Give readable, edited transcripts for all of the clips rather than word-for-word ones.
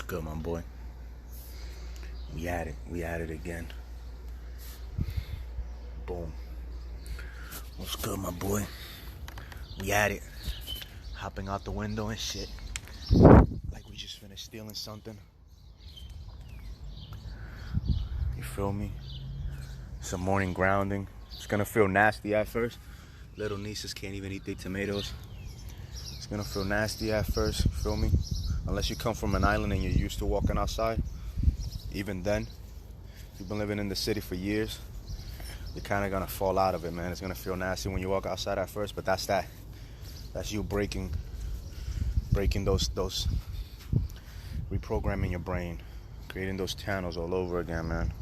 good, my boy? We at it again. Boom. What's good, my boy? We at it. Hopping out the window and shit. Like we just finished stealing something. You feel me? Some morning grounding. It's gonna feel nasty at first. Little nieces can't even eat their tomatoes. It's gonna feel nasty at first, you feel me? Unless you come from an island and you're used to walking outside. Even then, you've been living in the city for years, you're kind of gonna fall out of it, man. It's gonna feel nasty when you walk outside at first, but that's you breaking those reprogramming your brain, creating those channels all over again, man.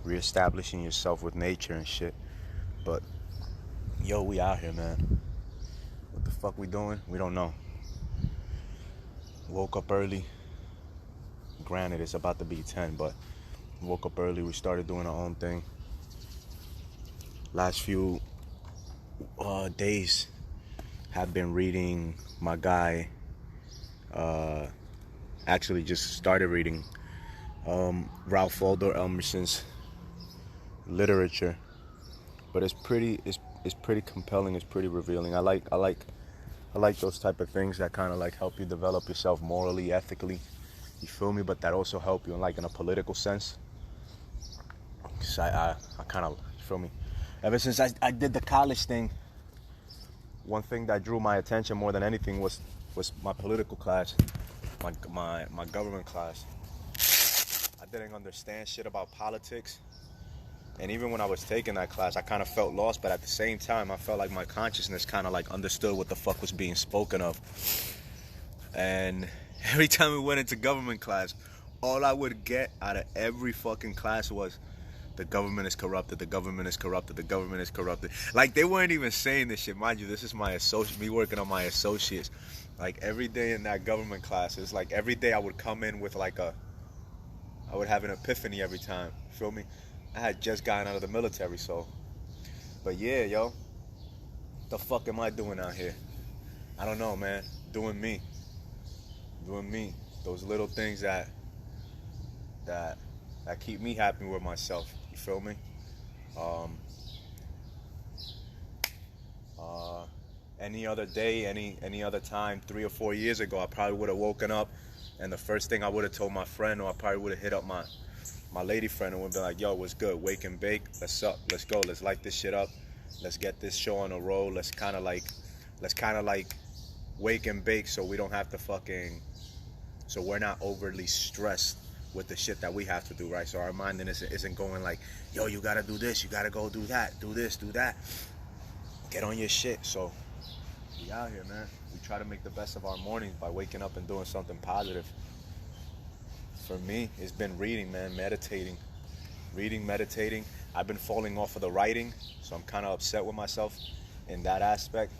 Reestablishing yourself with nature and shit. But yo, we out here, man. What the fuck we doing? We don't know. Woke up early. Granted, it's about to be 10, but woke up early. We started doing our own thing. Last few days have been reading my guy. Actually, just started reading Ralph Waldo Emerson's literature, but it's pretty compelling. It's pretty revealing. I like those type of things that kind of like help you develop yourself morally, ethically. You feel me? But that also help you in a political sense. Cause I kind of, you feel me? Ever since I did the college thing, one thing that drew my attention more than anything was my political class, my government class. I didn't understand shit about politics. And even when I was taking that class, I kind of felt lost, but at the same time, I felt like my consciousness kind of like understood what the fuck was being spoken of. And every time we went into government class, all I would get out of every fucking class was, the government is corrupted, the government is corrupted, the government is corrupted. Like, they weren't even saying this shit. Mind you, this is me working on my associates. Like, every day in that government class, it's like every day I would come in with I would have an epiphany every time. Feel me? I had just gotten out of the military, so. But yeah, yo. What the fuck am I doing out here? I don't know, man. Doing me. Those little things that keep me happy with myself. You feel me? Any other day, any other time, 3 or 4 years ago, I probably would have woken up, and the first thing I would have told my friend, or I probably would have hit up my lady friend and would be like, yo, what's good? Wake and bake. Let's go. Let's light this shit up. Let's get this show on a roll. Let's kind of like wake and bake so we don't have to so we're not overly stressed with the shit that we have to do, right? So our mind isn't going like, yo, you gotta do this, you gotta go do that, do this, do that. Get on your shit. So we out here, man. We try to make the best of our mornings by waking up and doing something positive. For me, it's been reading, man, meditating. I've been falling off of the writing, so I'm kind of upset with myself in that aspect.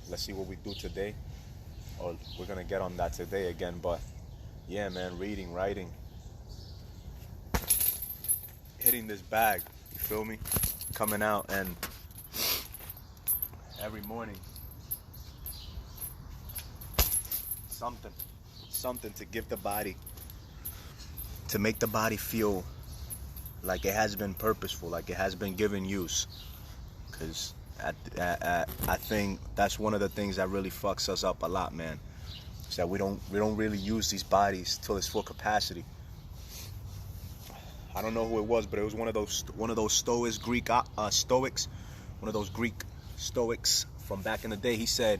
Let's see what we do today. Or we're going to get on that today again, but yeah, man, reading, writing. Hitting this bag, you feel me? Coming out and every morning, something to give the body, to make the body feel like it has been purposeful, like it has been given use. Because I think that's one of the things that really fucks us up a lot, man. Is that we don't really use these bodies till its full capacity. I don't know who it was, but it was one of those Greek Stoics from back in the day. He said,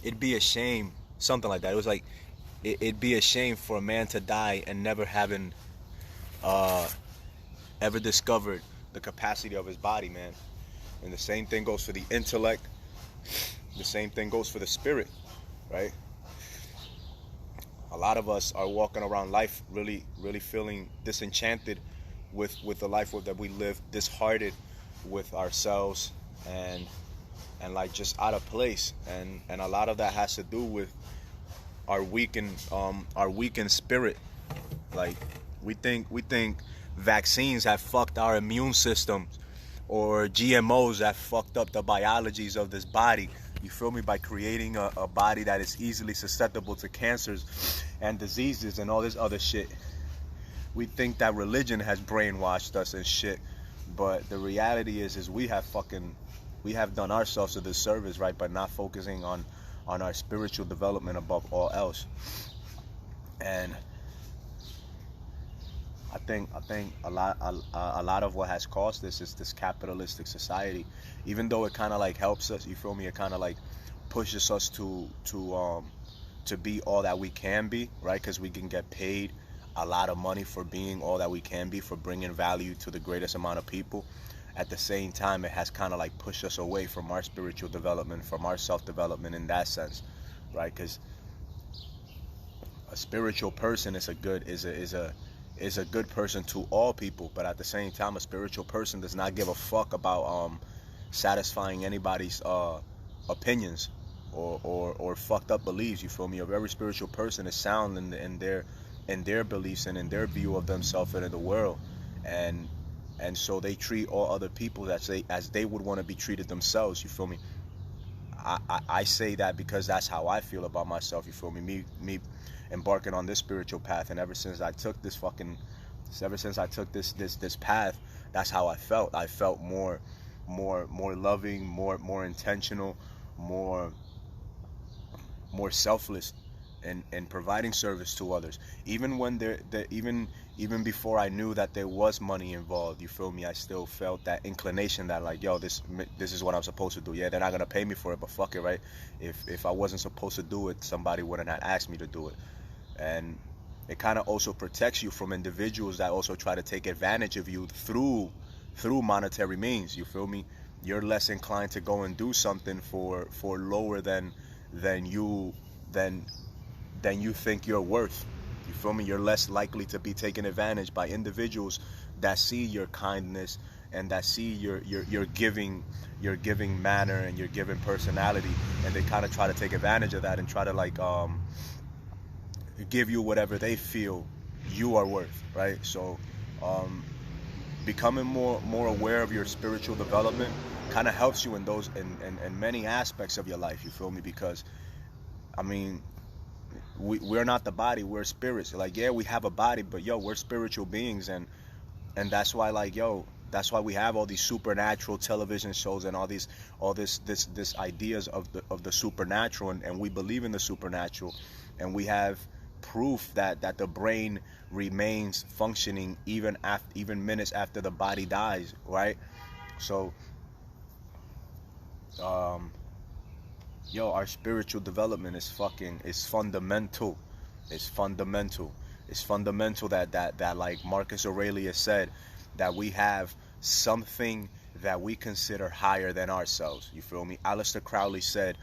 it'd be a shame, something like that. It was like, it'd be a shame for a man to die and never having ever discovered the capacity of his body, man. And the same thing goes for the intellect. The same thing goes for the spirit, right? A lot of us are walking around life really, really feeling disenchanted with the life that we live, disheartened with ourselves, and like just out of place. And a lot of that has to do with our weakened spirit. Like we think vaccines have fucked our immune system, or GMOs have fucked up the biologies of this body. You feel me? By creating a body that is easily susceptible to cancers and diseases and all this other shit. We think that religion has brainwashed us and shit, but the reality is we have done ourselves a disservice, right, by not focusing on our spiritual development above all else. And I think a lot of what has caused this is this capitalistic society. Even though it kind of like helps us, you feel me? It kind of like pushes us to be all that we can be, right? Because we can get paid a lot of money for being all that we can be, for bringing value to the greatest amount of people. At the same time, it has kind of like pushed us away from our spiritual development, from our self-development in that sense, right? Because a spiritual person is a good person to all people, but at the same time, a spiritual person does not give a fuck about satisfying anybody's opinions or fucked up beliefs. You feel me? A very spiritual person is sound in their beliefs and in their view of themselves and in the world, and so they treat all other people as they would want to be treated themselves. You feel me? I say that because that's how I feel about myself. You feel me? Me embarking on this spiritual path, and ever since I took this path, that's how I felt. I felt more loving, more intentional, more selfless in providing service to others. Even when even before I knew that there was money involved, you feel me? I still felt that inclination that like, yo, this is what I'm supposed to do. Yeah, they're not gonna pay me for it, but fuck it, right? If I wasn't supposed to do it, somebody wouldn't have asked me to do it. And it kind of also protects you from individuals that also try to take advantage of you through monetary means. You feel me? You're less inclined to go and do something for lower than you think you're worth. You feel me? You're less likely to be taken advantage by individuals that see your kindness and that see your giving manner and your giving personality, and they kind of try to take advantage of that and try to like give you whatever they feel you are worth, right? So becoming more aware of your spiritual development kind of helps you in those in many aspects of your life. You feel me? Because I mean, we're not the body, we're spirits. Like, yeah, we have a body, but yo, we're spiritual beings, and that's why, like, yo, that's why we have all these supernatural television shows and all this ideas of the supernatural, and we believe in the supernatural, and we have proof that the brain remains functioning even minutes after the body dies, right? So our spiritual development is fundamental. It's fundamental that like Marcus Aurelius said, that we have something that we consider higher than ourselves. You feel me? Aleister Crowley said,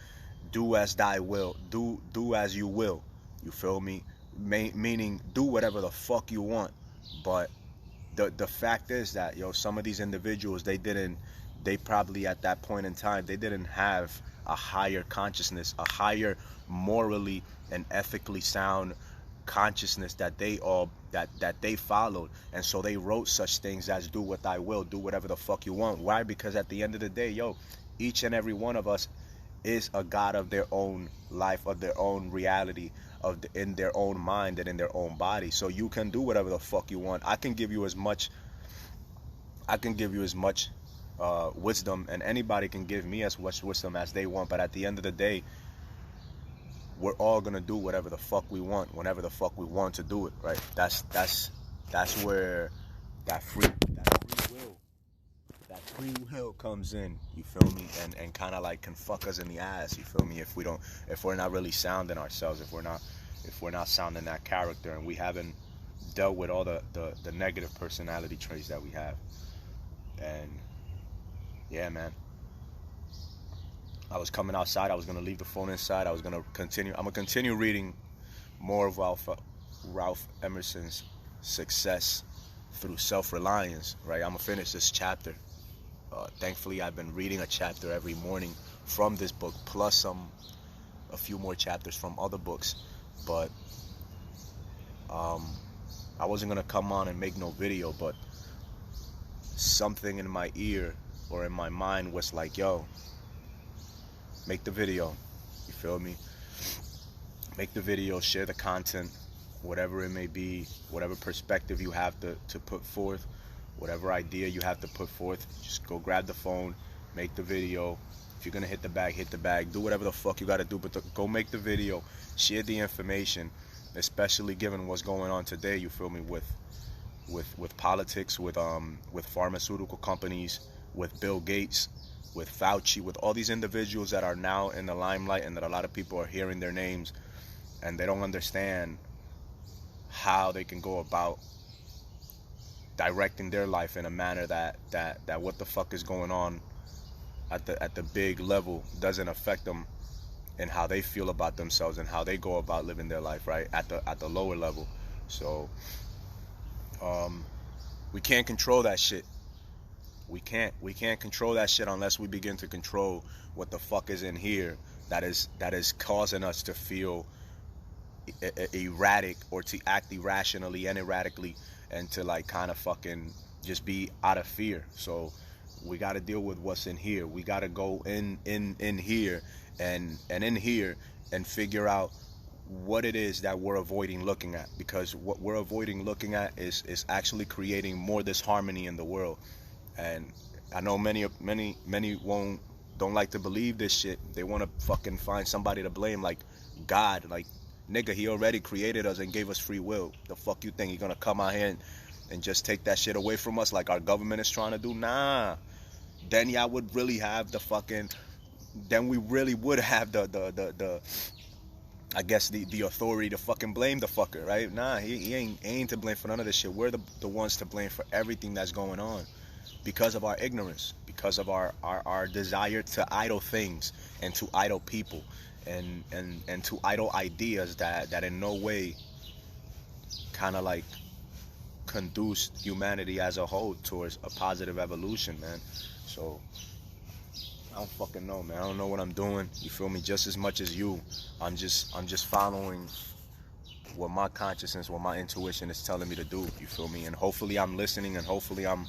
do as thy will, do as you will. You feel me? Meaning do whatever the fuck you want. But the fact is that, some of these individuals, they probably at that point in time, they didn't have a higher consciousness, a higher morally and ethically sound consciousness that they followed, and so they wrote such things as do what I will, do whatever the fuck you want. Why? Because at the end of the day, each and every one of us is a god of their own life, of their own reality, in their own mind and in their own body. So you can do whatever the fuck you want. I can give you as much wisdom, and anybody can give me as much wisdom as they want, but at the end of the day, we're all gonna do whatever the fuck we want, whenever the fuck we want to do it, right? That's where that free will comes in. You feel me? And kind of like can fuck us in the ass. You feel me? If we're not really sound in ourselves, if we're not sound in that character, and we haven't dealt with all the negative personality traits that we have. And yeah, man, I was coming outside. I was gonna leave the phone inside. I'm gonna continue reading more of Ralph Emerson's Success Through Self-Reliance. Right, I'm gonna finish this chapter. Thankfully, I've been reading a chapter every morning from this book, plus a few more chapters from other books. But I wasn't gonna come on and make no video, but something in my ear or in my mind was like, yo, make the video. You feel me? Make the video, share the content, whatever it may be, whatever perspective you have to put forth, whatever idea you have to put forth, just go grab the phone, make the video. If you're gonna hit the bag, do whatever the fuck you gotta do, but go make the video, share the information, especially given what's going on today, you feel me, with politics, with pharmaceutical companies, with Bill Gates, with Fauci, with all these individuals that are now in the limelight and that a lot of people are hearing their names and they don't understand how they can go about directing their life in a manner that what the fuck is going on at the big level doesn't affect them and how they feel about themselves and how they go about living their life, right, at the lower level. So we can't control that shit. We can't control that shit unless we begin to control what the fuck is in here that is causing us to feel erratic, or to act irrationally and erratically, and to like kind of fucking just be out of fear. So we got to deal with what's in here. We got to go in here and in here and figure out what it is that we're avoiding looking at, because what we're avoiding looking at is actually creating more disharmony in the world. And I know many don't like to believe this shit. They want to fucking find somebody to blame, like God. Like, nigga, he already created us and gave us free will. The fuck you think he gonna come out here and just take that shit away from us like our government is trying to do? Nah. Then y'all would really have the fucking, then we really would have the I guess the authority to fucking blame the fucker, right? Nah, he ain't to blame for none of this shit. We're the ones to blame for everything that's going on, because of our ignorance, because of our desire to idle things and to idle people and to idle ideas that in no way kind of like conduce humanity as a whole towards a positive evolution, man. So I don't fucking know, man. I don't know what I'm doing. You feel me? Just as much as you, I'm just following what my consciousness, what my intuition is telling me to do. You feel me? And hopefully I'm listening, and hopefully I'm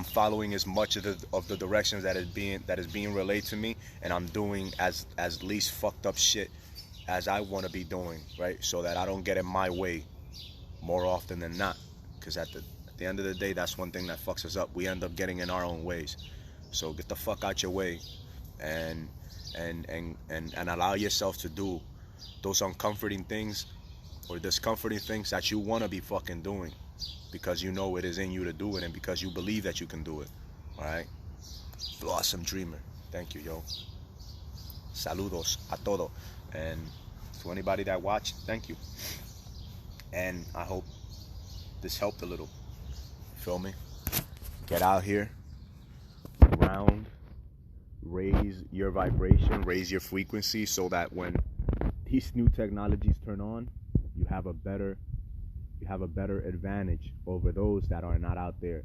following as much of the directions that is being relayed to me, and I'm doing as least fucked up shit as I want to be doing, right? So that I don't get in my way more often than not. Because at the end of the day, that's one thing that fucks us up. We end up getting in our own ways. So get the fuck out your way, and allow yourself to do those uncomforting things or discomforting things that you want to be fucking doing, because you know it is in you to do it, and because you believe that you can do it. All right? Blossom Dreamer. Thank you, yo. Saludos a todo. And to anybody that watched, thank you. And I hope this helped a little. Feel me? Get out here, ground, raise your vibration, raise your frequency, so that when these new technologies turn on, you have a better advantage over those that are not out there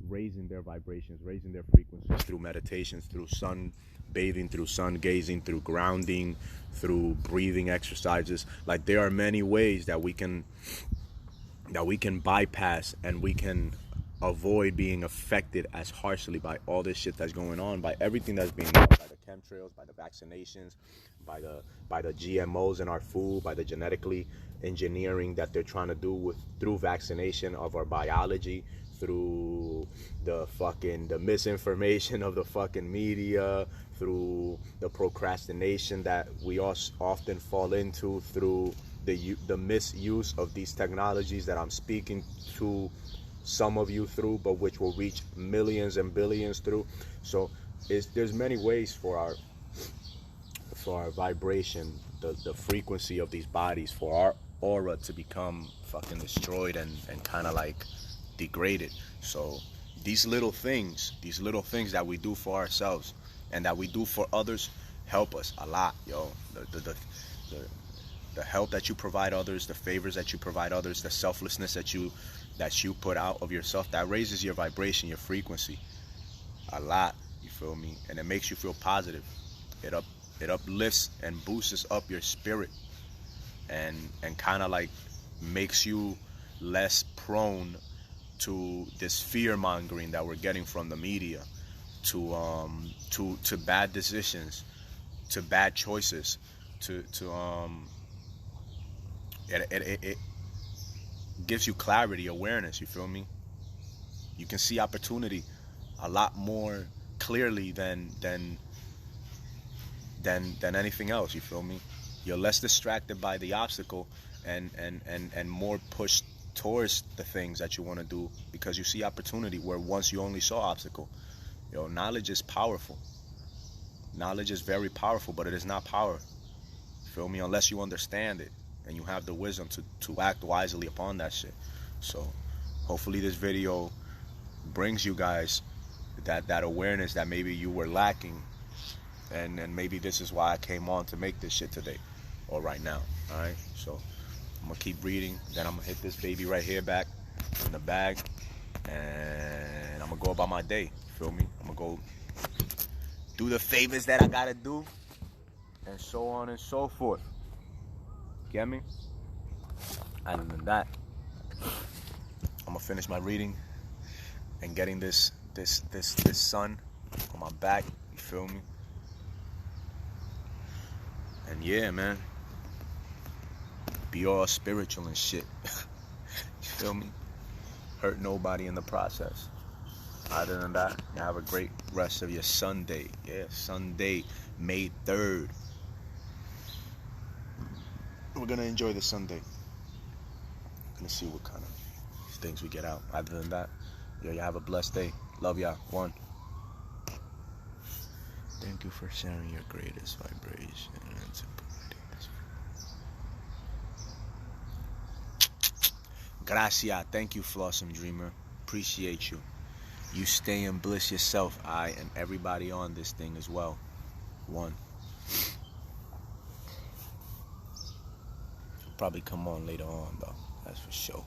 raising their vibrations, raising their frequencies through meditations, through sun bathing, through sun gazing, through grounding, through breathing exercises. Like, there are many ways that we can bypass, and we can avoid being affected as harshly by all this shit that's going on, by everything that's being done, by the chemtrails, by the vaccinations, by the GMOs in our food, by the genetically engineering that they're trying to do through vaccination of our biology, through the misinformation of the fucking media, through the procrastination that we often fall into, through the misuse of these technologies that I'm speaking to some of you through, but which will reach millions and billions through. So there's many ways for our vibration, the frequency of these bodies, for our aura to become fucking destroyed and kind of like degraded. So these little things that we do for ourselves and that we do for others help us a lot, yo. The help that you provide others, the favors that you provide others, the selflessness that you put out of yourself, that raises your vibration, your frequency a lot. You feel me? And it makes you feel positive. It uplifts and boosts up your spirit, and kind of like makes you less prone to this fear mongering that we're getting from the media, to bad decisions, to bad choices, to it gives you clarity, awareness. You feel me? You can see opportunity a lot more clearly than anything else. You feel me? You're less distracted by the obstacle and more pushed towards the things that you want to do because you see opportunity where once you only saw obstacle. Yo, knowledge is powerful. Knowledge is very powerful, but it is not power. You feel me? Unless you understand it and you have the wisdom to act wisely upon that shit. So hopefully this video brings you guys that awareness that maybe you were lacking, and maybe this is why I came on to make this shit today or right now. All right, so I'm gonna keep reading, then I'm gonna hit this baby right here back in the bag, and I'm gonna go about my day. You feel me? I'm gonna go do the favors that I gotta do, and so on and so forth. Get me? Other than that, I'm gonna finish my reading and getting this sun on my back. You feel me? And yeah, man, be all spiritual and shit. You feel me? Hurt nobody in the process. Other than that, you have a great rest of your Sunday. Yeah, Sunday, May 3rd. We're gonna enjoy the Sunday. Gonna see what kind of things we get out. Other than that, yo, you have a blessed day. Love y'all. One. Thank you for sharing your greatest vibration and supporting this. Gracias. Thank you, Flossom Dreamer. Appreciate you. You stay in bliss yourself, I and everybody on this thing as well. One. Probably come on later on though. That's for sure.